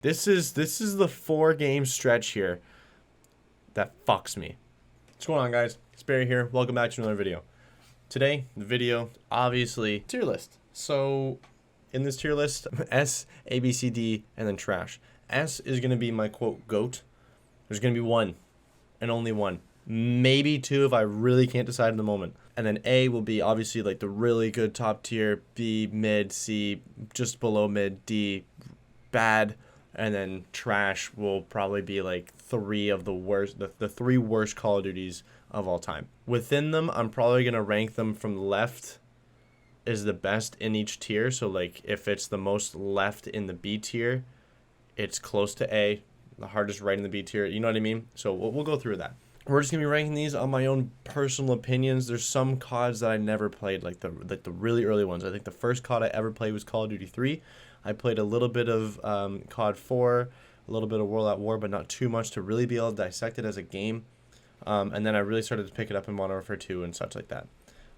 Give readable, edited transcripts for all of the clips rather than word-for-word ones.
This is the 4 game stretch here that fucks me. What's going on, guys? It's Barry here. Welcome back to another video. Today, the video, obviously, tier list. So, in this tier list, S, A, B, C, D, and then trash. S is going to be my, quote, GOAT. There's going to be one, and only one. Maybe two if I really can't decide in the moment. And then A will be, obviously, like, the really good top tier. B, mid. C, just below mid. D, bad. And then trash will probably be like 3 of the worst, the 3 worst Call of Duties of all time. Within them, I'm probably going to rank them from left is the best in each tier. So like if it's the most left in the B tier, it's close to A, the hardest right in the B tier. You know what I mean? So we'll go through that. We're just going to be ranking these on my own personal opinions. There's some CODs that I never played, like the really early ones. I think the first COD I ever played was Call of Duty 3. I played a little bit of COD 4, a little bit of World at War, but not too much to really be able to dissect it as a game. And then I really started to pick it up in Modern Warfare 2 and such like that.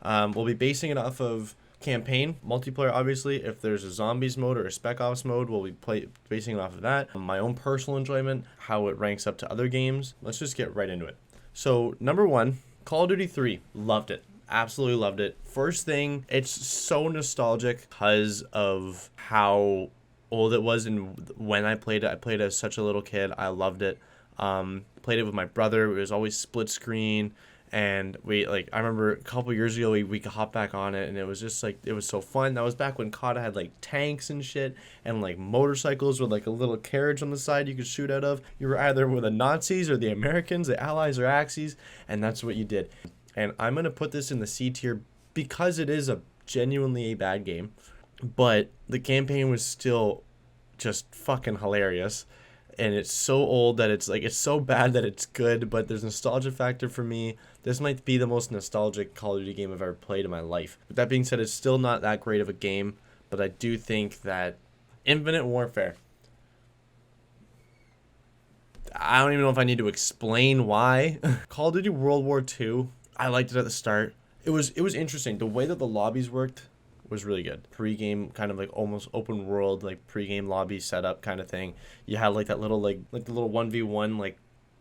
We'll be basing it off of campaign, multiplayer, obviously. If there's a zombies mode or a spec ops mode, we'll be basing it off of that. My own personal enjoyment, how it ranks up to other games. Let's just get right into it. So, number 1, Call of Duty 3. Loved it. Absolutely loved it. First thing, it's so nostalgic because of how old it was and when I played it. I played it as such a little kid. I loved it. Played it with my brother. It was always split screen. And I remember a couple years ago, we could hop back on it, and it was just like, it was so fun. That was back when COD had like tanks and shit, and like motorcycles with like a little carriage on the side you could shoot out of. You were either with the Nazis or the Americans, the Allies or Axis, and that's what you did. And I'm going to put this in the C tier because it is genuinely a bad game. But the campaign was still just fucking hilarious. And it's so old that it's so bad that it's good. But there's nostalgia factor for me. This might be the most nostalgic Call of Duty game I've ever played in my life. But that being said, it's still not that great of a game. But I do think that Infinite Warfare, I don't even know if I need to explain why. Call of Duty World War II, I liked it at the start. It was interesting. The way that the lobbies worked was really good. Pre-game kind of like almost open world, like pre-game lobby setup kind of thing. You had like that little like the little 1v1 like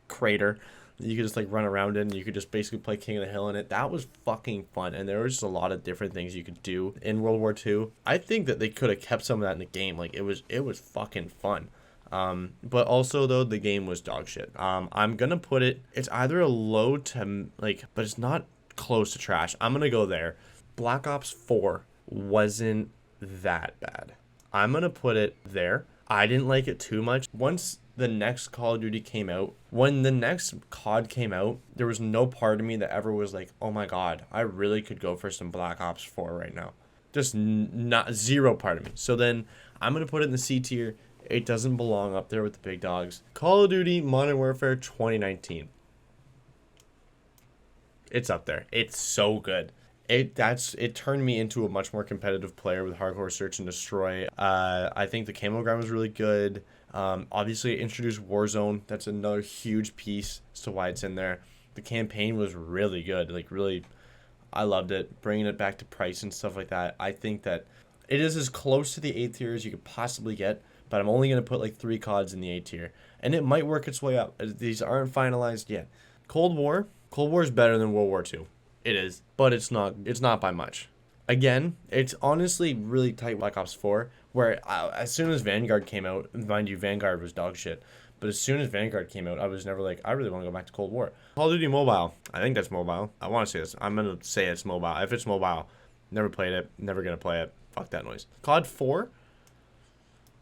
crater that you could just like run around in, and you could just basically play King of the Hill in it. That was fucking fun, and there was just a lot of different things you could do in World War II. I think that they could have kept some of that in the game. Like it was fucking fun. But also though the game was dog shit. I'm gonna put it's either a low to like, but it's not close to trash. I'm gonna go there. Black Ops 4 wasn't that bad. I'm gonna put it there. I didn't like it too much. Once the next Call of Duty came out, when the next COD came out, there was no part of me that ever was like, oh my god, I really could go for some Black Ops 4 right now. Just not zero part of me. So then I'm gonna put it in the C tier. It doesn't belong up there with the big dogs. Call of Duty Modern Warfare 2019. It's up there. It's so good. It turned me into a much more competitive player with hardcore search and destroy. I think the camo ground was really good. Obviously, it introduced Warzone. That's another huge piece as to why it's in there. The campaign was really good. Like really, I loved it. Bringing it back to price and stuff like that. I think that it is as close to the A tier as you could possibly get. But I'm only going to put like 3 CODs in the A tier. And it might work its way up. These aren't finalized yet. Cold War is better than World War II. It is. But it's not by much. Again, it's honestly really tight. Black Ops 4, where as soon as Vanguard came out, mind you, Vanguard was dog shit. But as soon as Vanguard came out, I was never like, I really want to go back to Cold War. Call of Duty Mobile. I think that's mobile. I want to say this. I'm going to say it's mobile. If it's mobile, never played it. Never going to play it. Fuck that noise. COD 4.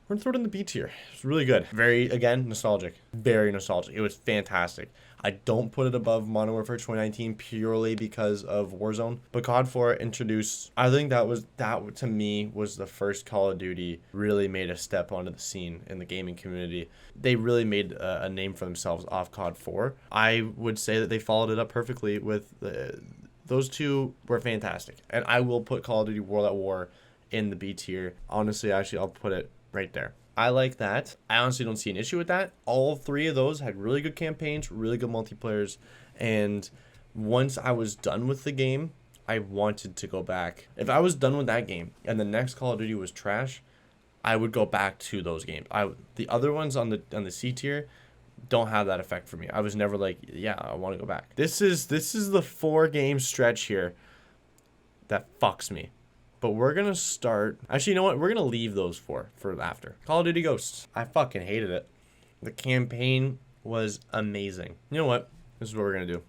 We're going to throw it in the B tier. It's really good. Very, again, nostalgic. Very nostalgic. It was fantastic. I don't put it above Modern Warfare 2019 purely because of Warzone. But COD 4 introduced, I think that to me was the first Call of Duty really made a step onto the scene in the gaming community. They really made a name for themselves off COD 4. I would say that they followed it up perfectly with those two were fantastic. And I will put Call of Duty World at War in the B tier. Honestly, actually, I'll put it right there. I like that. I honestly don't see an issue with that. All 3 of those had really good campaigns, really good multiplayers, and once I was done with the game, I wanted to go back. If I was done with that game and the next Call of Duty was trash, I would go back to those games. The other ones on the C tier don't have that effect for me. I was never like, yeah, I want to go back. This is the 4-game stretch here that fucks me. But we're gonna start. Actually, you know what? We're gonna leave those for after. Call of Duty Ghosts. I fucking hated it. The campaign was amazing. You know what? This is what we're gonna do.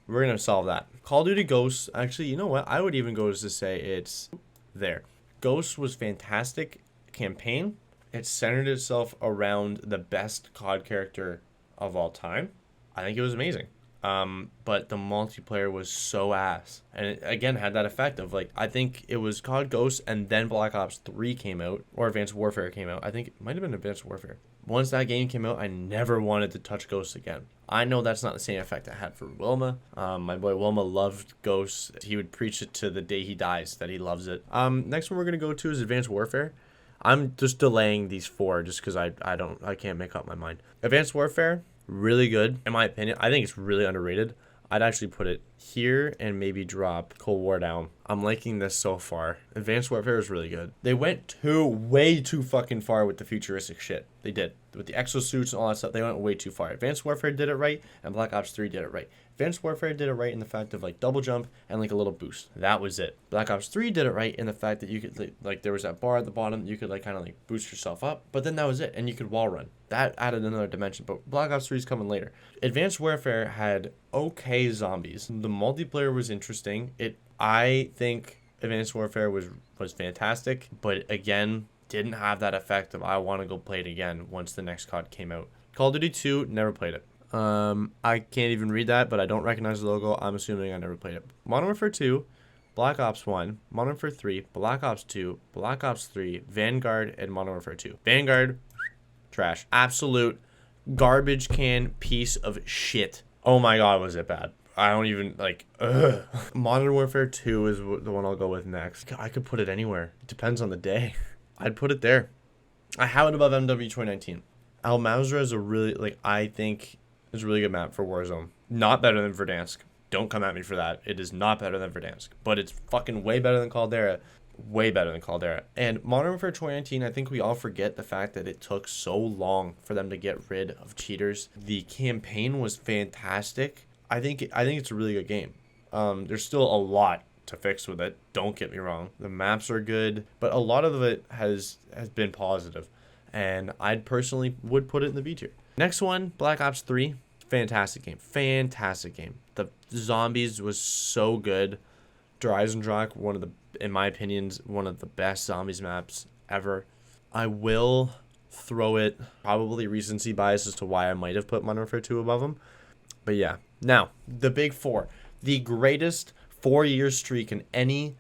We're gonna solve that. Call of Duty Ghosts. Actually, you know what? I would even go as to say it's there. Ghosts was fantastic campaign. It centered itself around the best COD character of all time. I think it was amazing. But the multiplayer was so ass. And it, again, had that effect of, like, I think it was COD Ghosts and then Black Ops 3 came out. Or Advanced Warfare came out. I think it might have been Advanced Warfare. Once that game came out, I never wanted to touch Ghosts again. I know that's not the same effect I had for Wilma. My boy Wilma loved Ghosts. He would preach it to the day he dies, that he loves it. Next one we're going to go to is Advanced Warfare. I'm just delaying these 4 just because I can't make up my mind. Advanced Warfare, really good in my opinion. I think it's really underrated. I'd actually put it here and maybe drop Cold War down. I'm liking this so far. Advanced Warfare is really good. They went way too fucking far with the futuristic shit. They did. With the exosuits and all that stuff, they went way too far. Advanced Warfare did it right, and Black Ops 3 did it right. Advanced Warfare did it right in the fact of, like, double jump and, like, a little boost. That was it. Black Ops 3 did it right in the fact that you could, like there was that bar at the bottom. You could, like, kind of, like, boost yourself up. But then that was it. And you could wall run. That added another dimension. But Black Ops 3 is coming later. Advanced Warfare had okay zombies. The multiplayer was interesting. I think Advanced Warfare was fantastic. But, again, didn't have that effect of I want to go play it again once the next COD came out. Call of Duty 2, never played it. I can't even read that, but I don't recognize the logo. I'm assuming I never played it. Modern Warfare 2, Black Ops 1, Modern Warfare 3, Black Ops 2, Black Ops 3, Vanguard, and Modern Warfare 2. Vanguard, trash. Absolute garbage can piece of shit. Oh my god, was it bad. I don't even, like, ugh. Modern Warfare 2 is the one I'll go with next. I could put it anywhere. It depends on the day. I'd put it there. I have it above MW 2019. Al Mazrah is a really, like, I think is a really good map for Warzone. Not better than Verdansk. Don't come at me for that. It is not better than Verdansk. But it's fucking way better than Caldera. Way better than Caldera. And Modern Warfare 2019, I think we all forget the fact that it took so long for them to get rid of cheaters. The campaign was fantastic. I think it's a really good game. There's still a lot to fix with it. Don't get me wrong. The maps are good, but a lot of it has been positive. And I'd personally would put it in the B tier. Next one, Black Ops 3. Fantastic game. Fantastic game. The zombies was so good. Der Eisendrache, in my opinion, one of the best zombies maps ever. I will throw it, probably recency bias as to why I might have put Modern Warfare 2 above them. But yeah. Now, the big 4. The greatest 4-year streak in any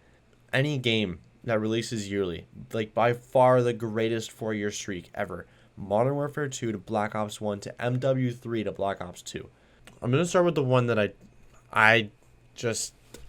game that releases yearly. Like, by far the greatest 4-year streak ever. Modern Warfare 2 to Black Ops 1 to MW3 to Black Ops 2. I'm going to start with the one that I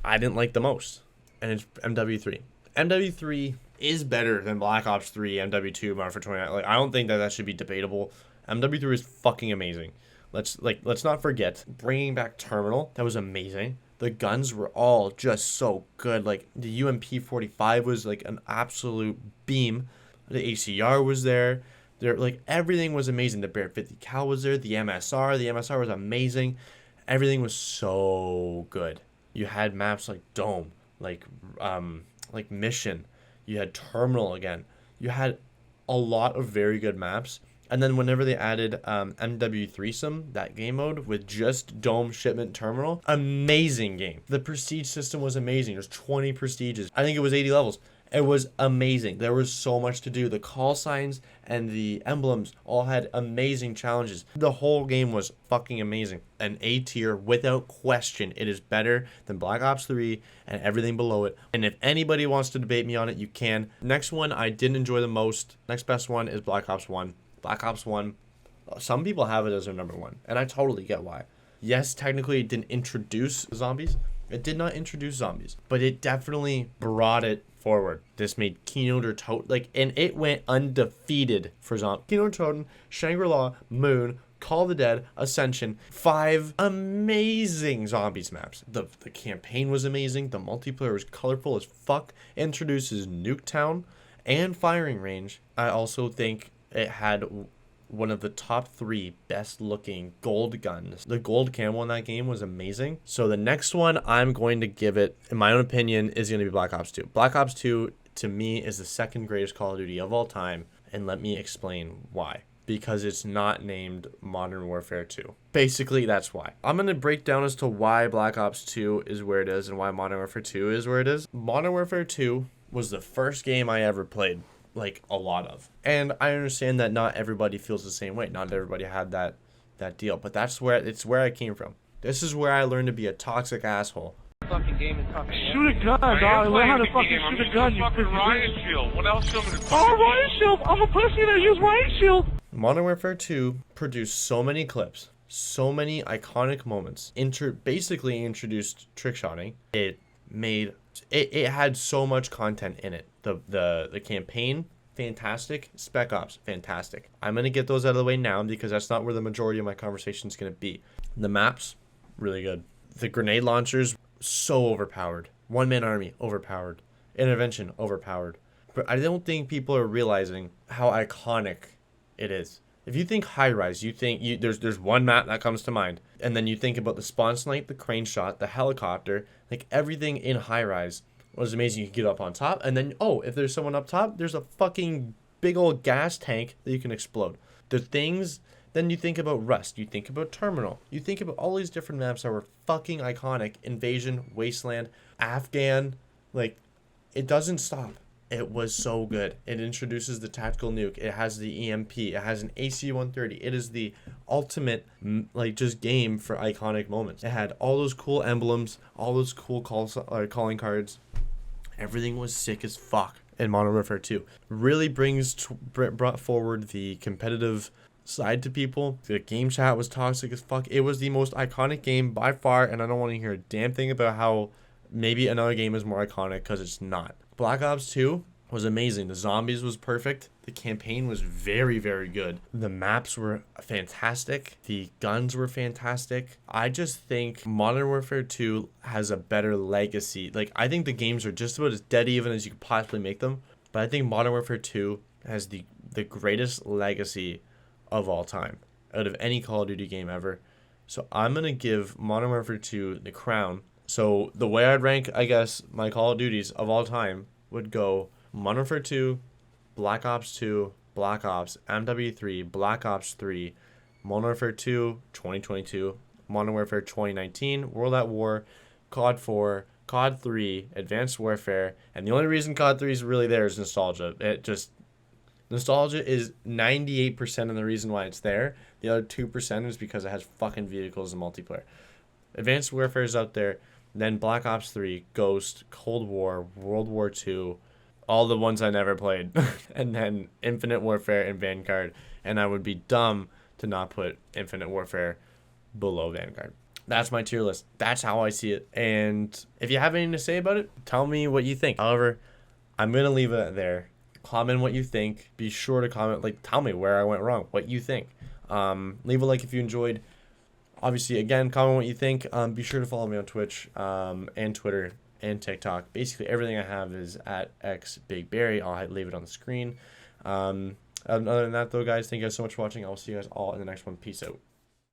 didn't like the most. And it's MW3. MW3 is better than Black Ops 3, MW2, Modern Warfare 29. Like, I don't think that should be debatable. MW3 is fucking amazing. Let's not forget bringing back Terminal. That was amazing. The guns were all just so good. Like, the UMP-45 was like an absolute beam. The ACR was there. Like, everything was amazing. The Bear 50 cal was there. The MSR was amazing. Everything was so good. You had maps like Dome, like Mission. You had Terminal again. You had a lot of very good maps. And then whenever they added MW Threesome, that game mode, with just Dome, Shipment, Terminal, amazing game. The prestige system was amazing. There's 20 prestiges. I think it was 80 levels. It was amazing. There was so much to do. The call signs and the emblems all had amazing challenges. The whole game was fucking amazing. An A tier, without question. It is better than Black Ops 3 and everything below it. And if anybody wants to debate me on it, you can. Next one I didn't enjoy the most. Next best one is Black Ops 1. Black Ops 1, some people have it as their number 1, and I totally get why. Yes, technically it didn't introduce zombies. It did not introduce zombies, but it definitely brought it forward. This made Kino der Toten, and it went undefeated for zombies. Kino der Toten, Shangri-La, Moon, Call of the Dead, Ascension, 5 amazing zombies maps. The campaign was amazing. The multiplayer was colorful as fuck. Introduces Nuketown and Firing Range. I also think it had one of the top 3 best looking gold guns. The gold camo in that game was amazing. So the next one I'm going to give it, in my own opinion, is going to be Black Ops 2. Black Ops 2 to me is the second greatest Call of Duty of all time, and let me explain why. Because it's not named Modern Warfare 2. Basically, that's why. I'm going to break down as to why Black Ops 2 is where it is and why Modern Warfare 2 is where it is. Modern Warfare 2 was the first game I ever played, like a lot of. And I understand that not everybody feels the same way. Not everybody had that deal, but it's where I came from. This is where I learned to be a toxic asshole. Fucking game and talking. Shoot a gun, dog. Learn how to fucking shoot a gun. You fucking riot shield. What else am I? Oh, riot shield. I'm a pussy that use riot shield. Modern Warfare 2 produced so many clips, so many iconic moments. Basically introduced trickshotting. It had so much content in it. The campaign, fantastic. Spec Ops, fantastic. I'm gonna get those out of the way now because that's not where the majority of my conversation is gonna be. The maps, really good. The grenade launchers, so overpowered. One-man army, overpowered. Intervention, overpowered. But I don't think people are realizing how iconic it is. If you think high rise, you think there's one map that comes to mind, and then you think about the spawn snipe, the crane shot, the helicopter, like everything in high rise was amazing. You could get up on top, and then if there's someone up top, there's a fucking big old gas tank that you can explode. The things. Then you think about Rust, you think about Terminal, you think about all these different maps that were fucking iconic. Invasion, Wasteland, Afghan, like, it doesn't stop. It was so good. It introduces the tactical nuke. It has the EMP. It has an AC-130. It is the ultimate, like, just game for iconic moments. It had all those cool emblems, all those cool calling cards. Everything was sick as fuck in Modern Warfare 2. Really brought forward the competitive side to people. The game chat was toxic as fuck. It was the most iconic game by far, and I don't want to hear a damn thing about how maybe another game is more iconic, because it's not. Black Ops 2 was amazing. The zombies was perfect. The campaign was very, very good. The maps were fantastic. The guns were fantastic. I just think Modern Warfare 2 has a better legacy. Like, I think the games are just about as dead even as you could possibly make them, but I think Modern Warfare 2 has the greatest legacy of all time out of any Call of Duty game ever. So I'm gonna give Modern Warfare 2 the crown. So the way I'd rank, I guess, my Call of Duties of all time would go Modern Warfare 2, Black Ops 2, Black Ops, MW3, Black Ops 3, Modern Warfare 2 2022, Modern Warfare 2019, World at War, COD 4, COD 3, Advanced Warfare, and the only reason COD 3 is really there is nostalgia. Nostalgia is 98% of the reason why it's there. The other 2% is because it has fucking vehicles and multiplayer. Advanced Warfare is out there. Then Black Ops 3, Ghost, Cold War, World War 2, all the ones I never played. And then Infinite Warfare and Vanguard. And I would be dumb to not put Infinite Warfare below Vanguard. That's my tier list. That's how I see it. And if you have anything to say about it, tell me what you think. However, I'm going to leave it there. Comment what you think. Be sure to comment, like, tell me where I went wrong, what you think. Leave a like if you enjoyed. Obviously, again, comment what you think. Be sure to follow me on Twitch and Twitter and TikTok. Basically, everything I have is at xbigberry. I'll leave it on the screen. Other than that, though, guys, thank you guys so much for watching. I will see you guys all in the next one. Peace out.